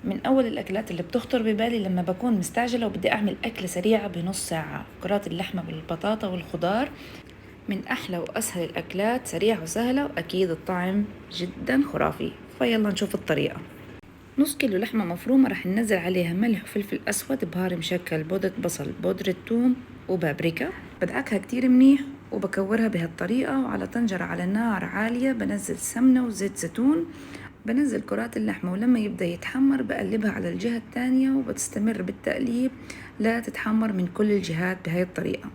من أول الأكلات اللي بتخطر ببالي لما بكون مستعجلة وبدي أعمل أكلة سريعة بنص ساعة، كرات اللحمة بالبطاطا والخضار. من أحلى وأسهل الأكلات، سريعة وسهلة، وأكيد الطعم جدا خرافي. فيلا نشوف الطريقة. نص كيلو لحمة مفرومة رح ننزل عليها ملح وفلفل أسود، بهار مشكل، بودرة بصل، بودرة ثوم، وبابريكا. بدعكها كتير منيح وبكورها بهالطريقة، وعلى طنجرة على نار عالية بنزل سمنة وزيت زيتون. بنزل كرات اللحمة، ولما يبدأ يتحمر بقلبها على الجهة الثانية، وبتستمر بالتقليب لا تتحمر من كل الجهات بهاي الطريقة.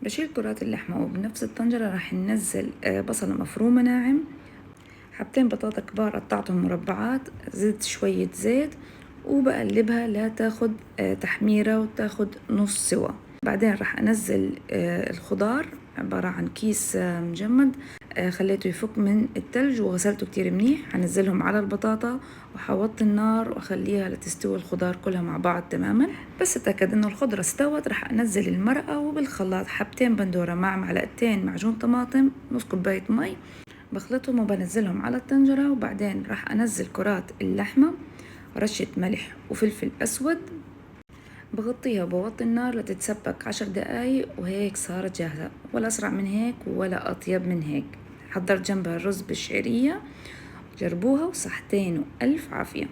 بشيل كرات اللحمة، وبنفس الطنجرة راح ننزل بصلة مفرومة ناعم، حبتين بطاطا كبار قطعتهم مربعات، زدت شوية زيت، وبقلبها لا تاخد تحميرة وتاخد نص سوا. بعدين راح أنزل الخضار، عبارة عن كيس مجمد، خليته يفك من التلج وغسلته كتير منيح. هنزلهم على البطاطا وحوطت النار وأخليها لتستوي الخضار كلها مع بعض تماما. بس أتأكد إنه الخضرة استوت، راح أنزل المرقة، وبالخلاط حبتين بندورة مع معلقتين معجون طماطم، نص كوباية مي، بخلطهم وبنزلهم على الطنجرة. وبعدين راح أنزل كرات اللحمة، رشة ملح وفلفل أسود، بغطيها وبوطي النار لتتسبك 10 دقايق، وهيك صارت جاهزة. ولا أسرع من هيك ولا أطيب من هيك. حضرت جنبها الرز بالشعرية، جربوها وصحتين وألف عافية.